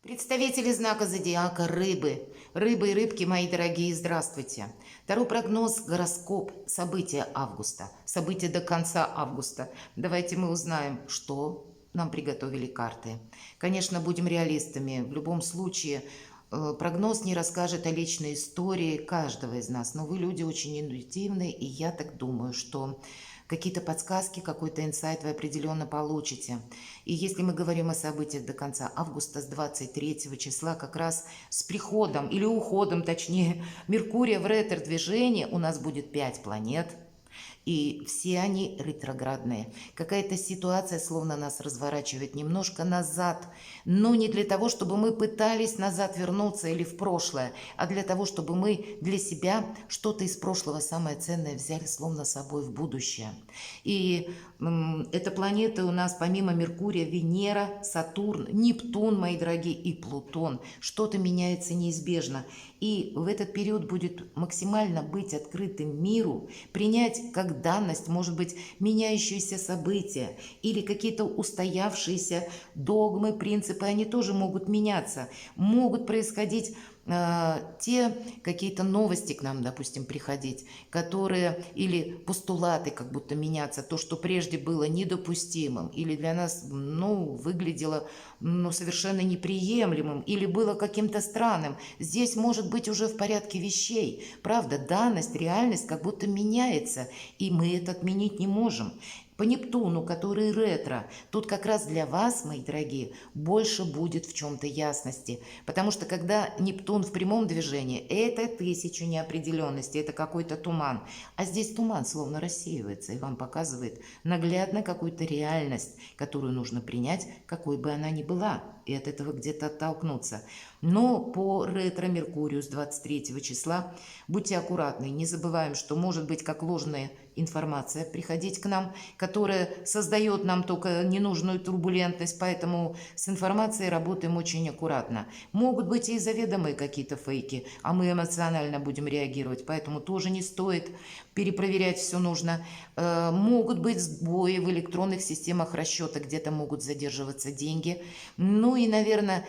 Представители знака зодиака Рыбы. Рыбы и рыбки, мои дорогие, здравствуйте. Таро прогноз, гороскоп, события августа. События до конца августа. Давайте мы узнаем, что нам приготовили карты. Конечно, будем реалистами. В любом случае, прогноз не расскажет о личной истории каждого из нас. Но вы люди очень интуитивные, и я так думаю, что какие-то подсказки, какой-то инсайт вы определенно получите. И если мы говорим о событиях до конца августа, с 23 числа, как раз с приходом или уходом, точнее, Меркурия в ретро-движении, у нас будет 5 планет. И все они ретроградные. Какая-то ситуация словно нас разворачивает немножко назад. Но не для того, чтобы мы пытались назад вернуться или в прошлое, а для того, чтобы мы для себя что-то из прошлого самое ценное взяли словно с собой в будущее. И эта планета у нас помимо Меркурия, Венера, Сатурн, Нептун, мои дорогие, и Плутон. Что-то меняется неизбежно. И в этот период будет максимально быть открытым миру, принять как данность, может быть, меняющиеся события или какие-то устоявшиеся догмы, принципы, они тоже могут меняться. Могут происходить те какие-то новости к нам, допустим, приходить, которые, или постулаты как будто меняться, то, что прежде было недопустимым, или для нас, выглядело, совершенно неприемлемым, или было каким-то странным. Здесь может быть уже в порядке вещей. Правда, данность, реальность как будто меняется, и мы это отменить не можем. По Нептуну, который ретро, тут как раз для вас, мои дорогие, больше будет в чем-то ясности. Потому что когда Нептун в прямом движении, это тысячу неопределенностей, это какой-то туман. А здесь туман словно рассеивается и вам показывает наглядно какую-то реальность, которую нужно принять, какой бы она ни была, и от этого где-то оттолкнуться. Но по ретро-меркурию с 23 числа будьте аккуратны, не забываем, что может быть как ложная информация приходить к нам, которая создает нам только ненужную турбулентность, поэтому с информацией работаем очень аккуратно. Могут быть и заведомые какие-то фейки, а мы эмоционально будем реагировать, поэтому тоже не стоит перепроверять, все нужно. Могут быть сбои в электронных системах расчета, где-то могут задерживаться деньги. Ну и, наверное,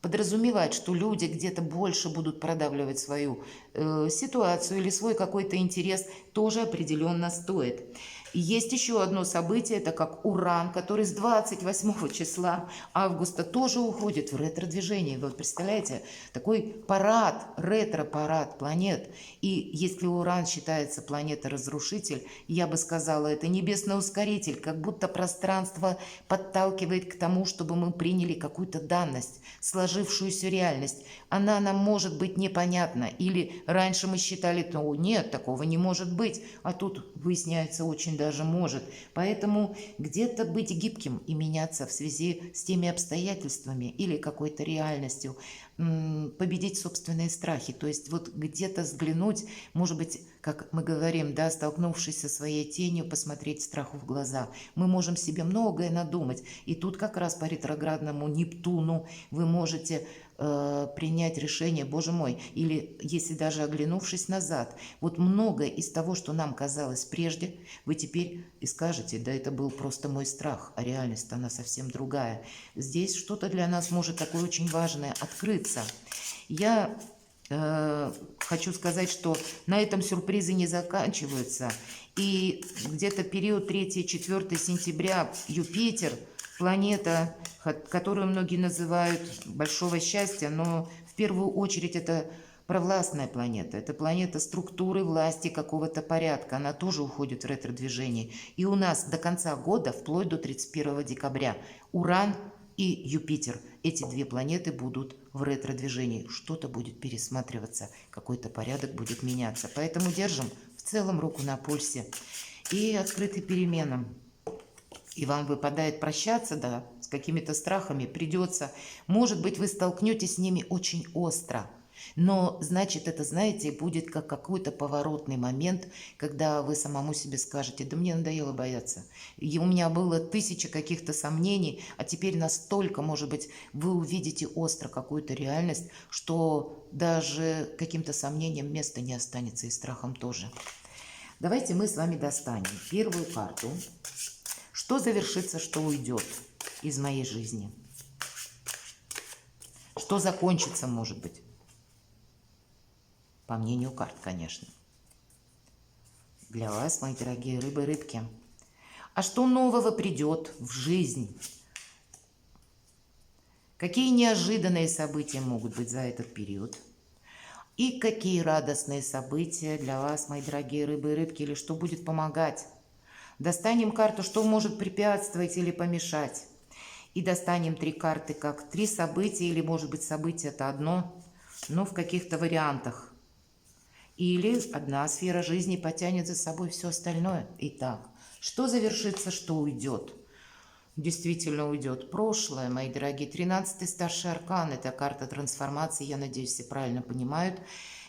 подразумевать, что люди где-то больше будут продавливать свою ситуацию или свой какой-то интерес, тоже определенно стоит. И есть еще одно событие, это как Уран, который с 28 числа августа тоже уходит в ретро-движение. Вы представляете, такой парад, ретро-парад планет. И если Уран считается планета-разрушитель, я бы сказала, это небесный ускоритель, как будто пространство подталкивает к тому, чтобы мы приняли какую-то данность, сложившуюся реальность. Она нам может быть непонятна. Или раньше мы считали, что нет, такого не может быть, а тут выясняется очень даже может. Поэтому где-то быть гибким и меняться в связи с теми обстоятельствами или какой-то реальностью, победить собственные страхи. То есть вот где-то взглянуть, может быть, как мы говорим, да, столкнувшись со своей тенью, посмотреть страху в глаза. Мы можем себе многое надумать. И тут как раз по ретроградному Нептуну вы можете принять решение, боже мой, или если даже оглянувшись назад, вот многое из того, что нам казалось прежде, вы теперь и скажете, да это был просто мой страх, а реальность она совсем другая. Здесь что-то для нас может такое очень важное открыться. Я хочу сказать, что на этом сюрпризы не заканчиваются. И где-то период 3-4 сентября Юпитер, планета, которую многие называют большого счастья, но в первую очередь это провластная планета. Это планета структуры, власти, какого-то порядка. Она тоже уходит в ретро-движение. И у нас до конца года, вплоть до 31 декабря, Уран и Юпитер, эти две планеты будут в ретро-движении. Что-то будет пересматриваться, какой-то порядок будет меняться. Поэтому держим в целом руку на пульсе и открыты переменам. И вам выпадает прощаться, да, с какими-то страхами, придется. Может быть, вы столкнетесь с ними очень остро. Но, значит, это, знаете, будет как какой-то поворотный момент, когда вы самому себе скажете, да мне надоело бояться. И у меня было 1000 каких-то сомнений, а теперь настолько, может быть, вы увидите остро какую-то реальность, что даже каким-то сомнениям места не останется и страхом тоже. Давайте мы с вами достанем первую карту. Что завершится, что уйдет из моей жизни? Что закончится, может быть? По мнению карт, конечно. Для вас, мои дорогие рыбы и рыбки. А что нового придет в жизнь? Какие неожиданные события могут быть за этот период? И какие радостные события для вас, мои дорогие рыбы и рыбки, или что будет помогать? Достанем карту, что может препятствовать или помешать. И достанем 3 карты, как 3 события, или может быть событие это одно, но в каких-то вариантах. Или одна сфера жизни потянет за собой все остальное. Итак, что завершится, что уйдет? Действительно уйдет прошлое, мои дорогие. 13-й старший аркан – это карта трансформации, я надеюсь, все правильно понимают.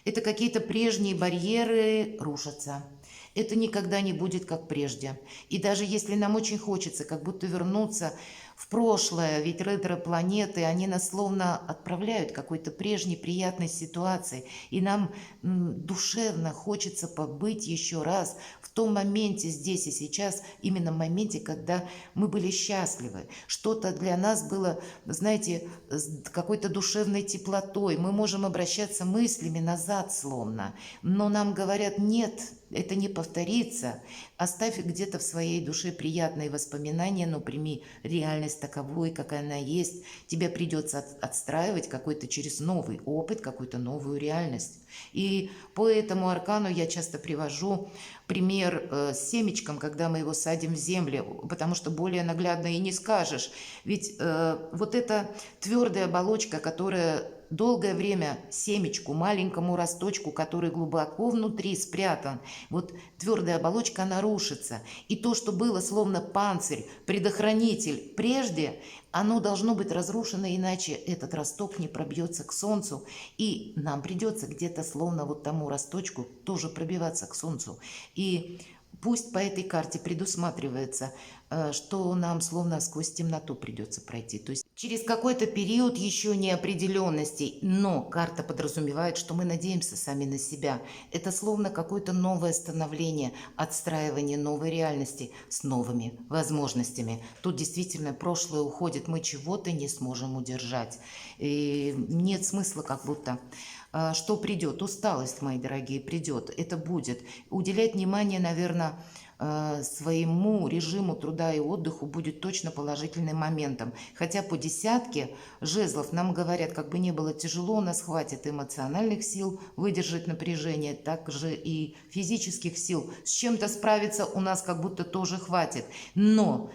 Это какие-то прежние барьеры рушатся. Это никогда не будет как прежде. И даже если нам очень хочется как будто вернуться в прошлое, ведь ретро-планеты, они нас словно отправляют к какой-то прежней приятной ситуации. И нам душевно хочется побыть еще раз в том моменте здесь и сейчас, именно в моменте, когда мы были счастливы. Что-то для нас было, знаете, с какой-то душевной теплотой. Мы можем обращаться мыслями назад словно. Но нам говорят, нет, это не повторится. Оставь где-то в своей душе приятные воспоминания, но прими реальность таковой, какая она есть. Тебе придется отстраивать какой-то через новый опыт, какую-то новую реальность. И по этому аркану я часто привожу пример с семечком, когда мы его садим в землю, потому что более наглядно и не скажешь. Ведь вот эта твердая оболочка, которая долгое время семечку, маленькому росточку, который глубоко внутри спрятан, вот твердая оболочка, она рушится. И то, что было словно панцирь, предохранитель прежде, оно должно быть разрушено, иначе этот росток не пробьется к солнцу. И нам придется где-то словно вот тому росточку тоже пробиваться к солнцу. И пусть по этой карте предусматривается, что нам словно сквозь темноту придется пройти. То есть через какой-то период еще неопределенности, но карта подразумевает, что мы надеемся сами на себя. Это словно какое-то новое становление, отстраивание новой реальности с новыми возможностями. Тут действительно прошлое уходит, мы чего-то не сможем удержать. И нет смысла как будто... Что придет? Усталость, мои дорогие, придет. Это будет. Уделять внимание, наверное, своему режиму труда и отдыху будет точно положительным моментом. Хотя по десятке жезлов нам говорят, как бы ни было тяжело, у нас хватит эмоциональных сил выдержать напряжение, также и физических сил. С чем-то справиться у нас как будто тоже хватит. Но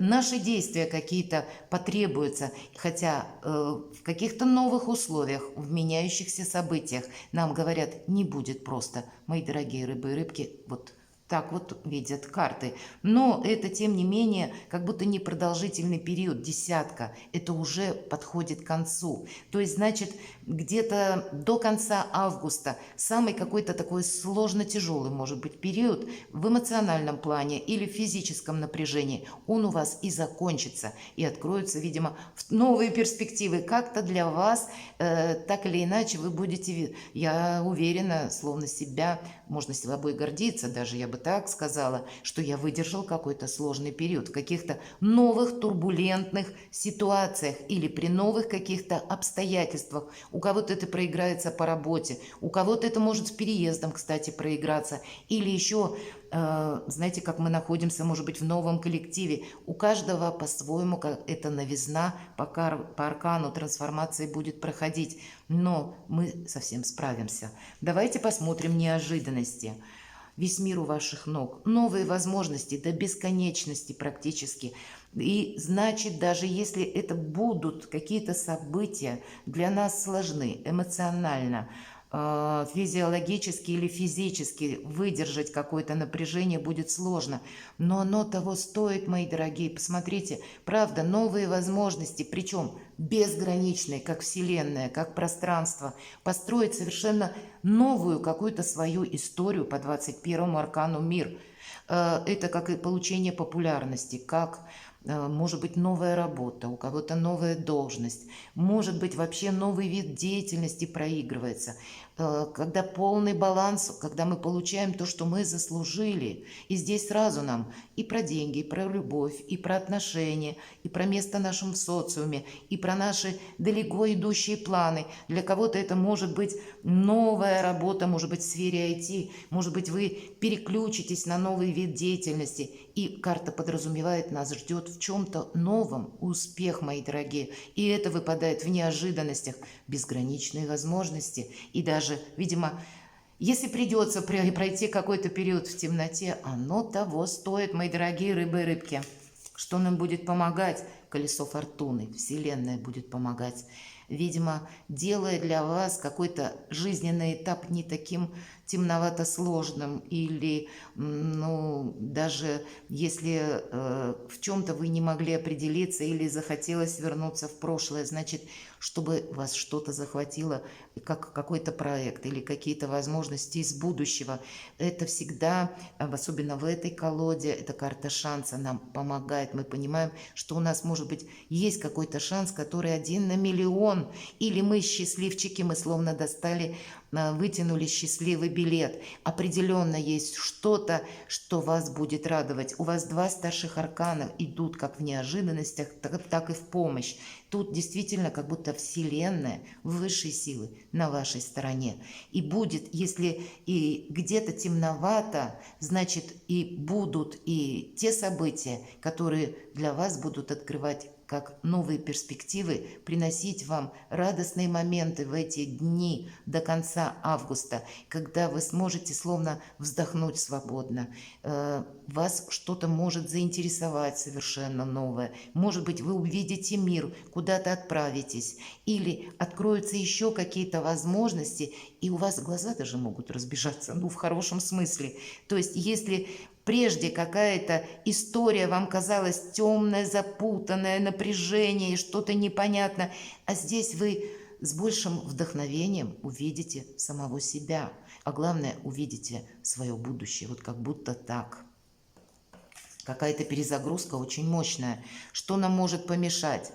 наши действия какие-то потребуются, хотя в каких-то новых условиях, в меняющихся событиях нам говорят, не будет просто. Мои дорогие рыбы и рыбки, вот так вот видят карты. Но это, тем не менее, как будто непродолжительный период, десятка. Это уже подходит к концу. То есть, значит, где-то до конца августа самый какой-то такой сложно тяжелый, может быть, период в эмоциональном плане или в физическом напряжении. Он у вас и закончится. И откроются, видимо, новые перспективы. Как-то для вас, так или иначе, вы будете, я уверена, словно себя, можно собой гордиться, даже я бы так сказала, что я выдержал какой-то сложный период в каких-то новых турбулентных ситуациях или при новых каких-то обстоятельствах. У кого-то это проиграется по работе, у кого-то это может с переездом, кстати, проиграться. Или еще, знаете, как мы находимся, может быть, в новом коллективе. У каждого по-своему эта новизна по аркану трансформации будет проходить. Но мы совсем справимся. Давайте посмотрим неожиданности. Весь мир у ваших ног, новые возможности до бесконечности практически. И значит, даже если это будут какие-то события для нас сложны эмоционально, физиологически или физически, выдержать какое-то напряжение будет сложно. Но оно того стоит, мои дорогие. Посмотрите, правда, новые возможности, причем безграничные, как Вселенная, как пространство, построить совершенно новую какую-то свою историю по 21-му аркану мир. Это как и получение популярности, как может быть новая работа, у кого-то новая должность, может быть вообще новый вид деятельности проигрывается, когда полный баланс, когда мы получаем то, что мы заслужили. И здесь сразу нам и про деньги, и про любовь, и про отношения, и про место нашим в социуме, и про наши далеко идущие планы. Для кого-то это может быть новая работа, может быть в сфере IT, может быть вы переключитесь на новый вид деятельности. И карта подразумевает, нас ждет в чем-то новом успех, мои дорогие. И это выпадает в неожиданностях, безграничные возможности. И даже, видимо, если придется пройти какой-то период в темноте, оно того стоит, мои дорогие рыбы и рыбки. Что нам будет помогать? Колесо фортуны, Вселенная будет помогать. Видимо, делая для вас какой-то жизненный этап не таким темновато сложным, или, ну, даже если в чем-то вы не могли определиться или захотелось вернуться в прошлое, значит, чтобы вас что-то захватило, как какой-то проект или какие-то возможности из будущего. Это всегда, особенно в этой колоде, эта карта шанса нам помогает. Мы понимаем, что у нас, может быть, есть какой-то шанс, который 1 на миллион. Или мы счастливчики, мы словно достали, вытянули счастливый билет. Определенно есть что-то, что вас будет радовать. У вас 2 старших аркана идут как в неожиданностях, так и в помощь. Тут действительно как будто Вселенная, высшие силы на вашей стороне. И будет, если и где-то темновато, значит и будут и те события, которые для вас будут открывать как новые перспективы, приносить вам радостные моменты в эти дни до конца августа, когда вы сможете словно вздохнуть свободно. Вас что-то может заинтересовать совершенно новое. Может быть, вы увидите мир, куда-то отправитесь, или откроются еще какие-то возможности, и у вас глаза даже могут разбежаться, ну, в хорошем смысле. То есть, если прежде какая-то история вам казалась темная, запутанная, напряжение и что-то непонятно, а здесь вы с большим вдохновением увидите самого себя, а главное, увидите свое будущее, вот как будто так. Какая-то перезагрузка очень мощная. Что нам может помешать?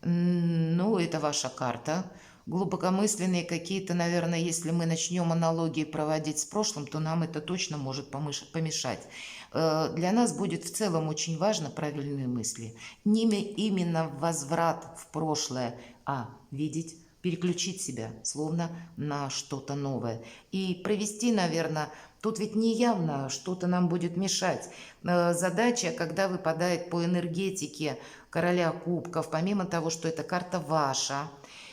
Ну, это ваша карта. Глубокомысленные какие-то, наверное, если мы начнем аналогии проводить с прошлым, то нам это точно может помешать. Для нас будет в целом очень важно правильные мысли. Не именно возврат в прошлое, а видеть, переключить себя, словно на что-то новое. И провести, наверное, тут ведь не явно что-то нам будет мешать. Задача, когда выпадает по энергетике короля кубков, помимо того, что эта карта ваша,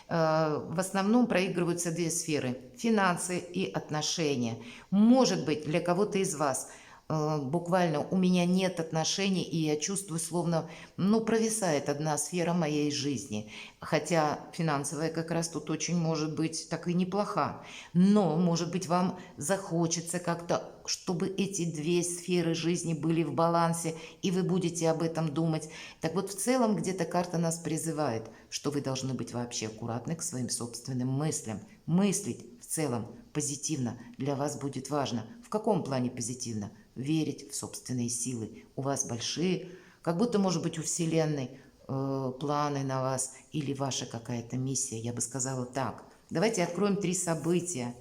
в основном проигрываются 2 сферы: финансы и отношения. Может быть, для кого-то из вас буквально у меня нет отношений, и я чувствую, словно, ну, провисает одна сфера моей жизни. Хотя финансовая как раз тут очень может быть так и неплоха. Но, может быть, вам захочется как-то, чтобы эти 2 сферы жизни были в балансе, и вы будете об этом думать. Так вот, в целом где-то карта нас призывает, что вы должны быть вообще аккуратны к своим собственным мыслям. Мыслить в целом позитивно для вас будет важно. В каком плане позитивно? Верить в собственные силы. У вас большие, как будто, может быть, у Вселенной планы на вас или ваша какая-то миссия, я бы сказала так. Давайте откроем 3 события.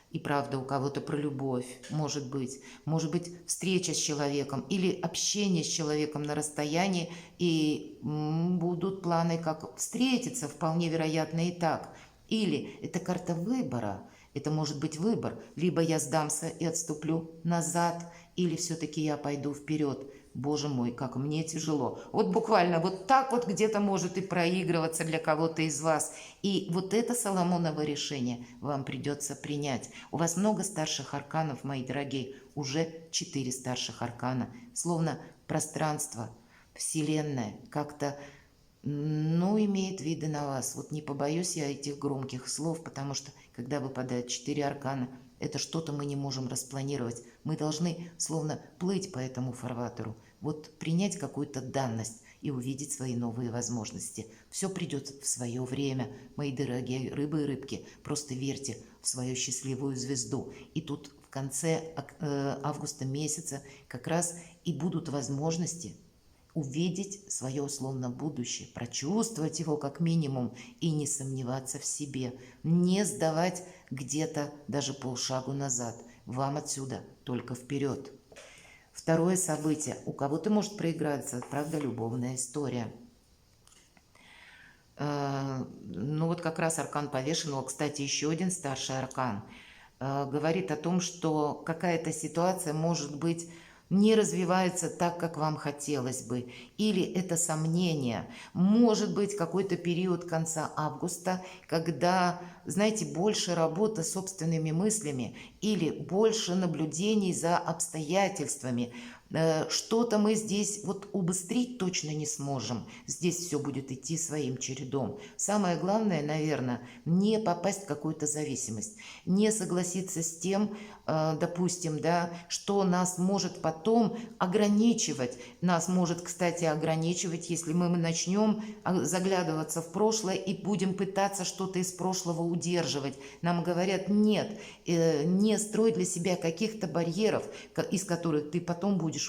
И правда, у кого-то про любовь, может быть встреча с человеком или общение с человеком на расстоянии, и будут планы, как встретиться, вполне вероятно и так. Или это карта выбора. Это может быть выбор. Либо я сдамся и отступлю назад, или все-таки я пойду вперед. Боже мой, как мне тяжело. Вот буквально вот так вот где-то может и проигрываться для кого-то из вас. И вот это Соломоново решение вам придется принять. У вас много старших арканов, мои дорогие. Уже 4 старших аркана. Словно пространство, Вселенная как-то, ну, имеет виды на вас. Вот не побоюсь я этих громких слов, потому что, когда выпадает 4 аркана, это что-то мы не можем распланировать. Мы должны словно плыть по этому фарватеру. Вот принять какую-то данность и увидеть свои новые возможности. Все придет в свое время, мои дорогие рыбы и рыбки. Просто верьте в свою счастливую звезду. И тут в конце августа месяца как раз и будут возможности увидеть свое условно будущее, прочувствовать его как минимум и не сомневаться в себе, не сдавать где-то даже полшагу назад. Вам отсюда только вперед. Второе событие. У кого-то может проиграться, правда, любовная история. Ну вот как раз аркан повешенного, кстати, еще один старший аркан, говорит о том, что какая-то ситуация, может быть, не развивается так, как вам хотелось бы, или это сомнение. Может быть, какой-то период конца августа, когда, знаете, больше работа с собственными мыслями или больше наблюдений за обстоятельствами. Что-то мы здесь вот убыстрить точно не сможем. Здесь все будет идти своим чередом. Самое главное, наверное, не попасть в какую-то зависимость, не согласиться с тем, допустим, да, что нас может потом ограничивать. Нас может, кстати, ограничивать, если мы начнем заглядываться в прошлое и будем пытаться что-то из прошлого удерживать. Нам говорят, нет, не строй для себя каких-то барьеров, из которых ты потом будешь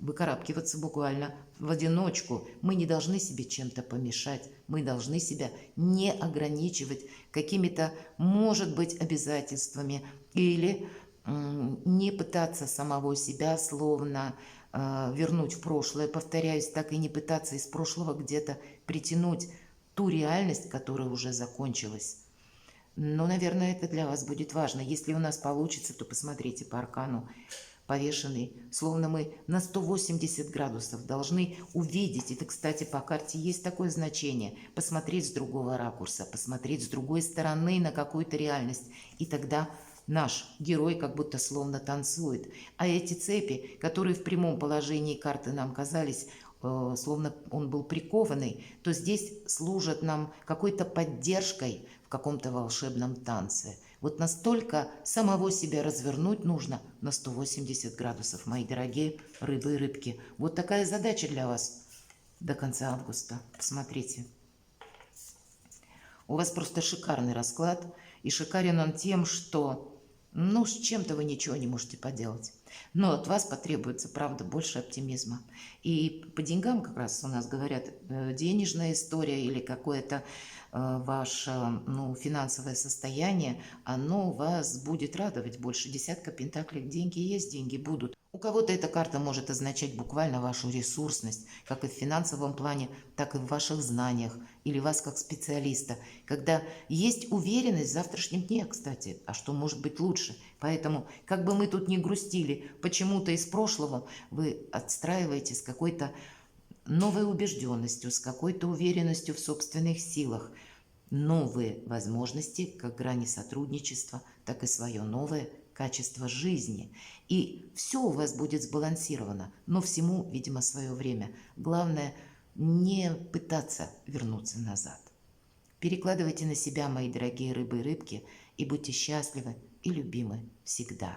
выкарабкиваться буквально в одиночку. Мы не должны себе чем-то помешать, мы должны себя не ограничивать какими-то, может быть, обязательствами или не пытаться самого себя словно вернуть в прошлое, повторяюсь, так и не пытаться из прошлого где-то притянуть ту реальность, которая уже закончилась. Но, наверное, это для вас будет важно. Если у нас получится, то посмотрите по аркану повешенный, словно мы на 180 градусов должны увидеть. Это, кстати, по карте есть такое значение. Посмотреть с другого ракурса, посмотреть с другой стороны на какую-то реальность. И тогда наш герой как будто словно танцует. А эти цепи, которые в прямом положении карты нам казались, словно он был прикованный, то здесь служат нам какой-то поддержкой в каком-то волшебном танце. Вот настолько самого себя развернуть нужно на 180 градусов, мои дорогие рыбы и рыбки. Вот такая задача для вас до конца августа. Посмотрите. У вас просто шикарный расклад. И шикарен он тем, что, ну, с чем-то вы ничего не можете поделать. Но от вас потребуется, правда, больше оптимизма. И по деньгам как раз у нас говорят, денежная история или какое-то ваше финансовое состояние, оно вас будет радовать больше. Десятка пентаклей, деньги есть, деньги будут. У кого-то эта карта может означать буквально вашу ресурсность, как и в финансовом плане, так и в ваших знаниях, или вас как специалиста, когда есть уверенность в завтрашнем дне, кстати, а что может быть лучше. Поэтому, как бы мы тут ни грустили, почему-то из прошлого вы отстраиваете с какой-то новой убежденностью, с какой-то уверенностью в собственных силах, новые возможности, как грани сотрудничества, так и свое новое качество жизни. И все у вас будет сбалансировано, но всему, видимо, свое время. Главное, не пытаться вернуться назад. Перекладывайте на себя, мои дорогие рыбы и рыбки, и будьте счастливы и любимы всегда.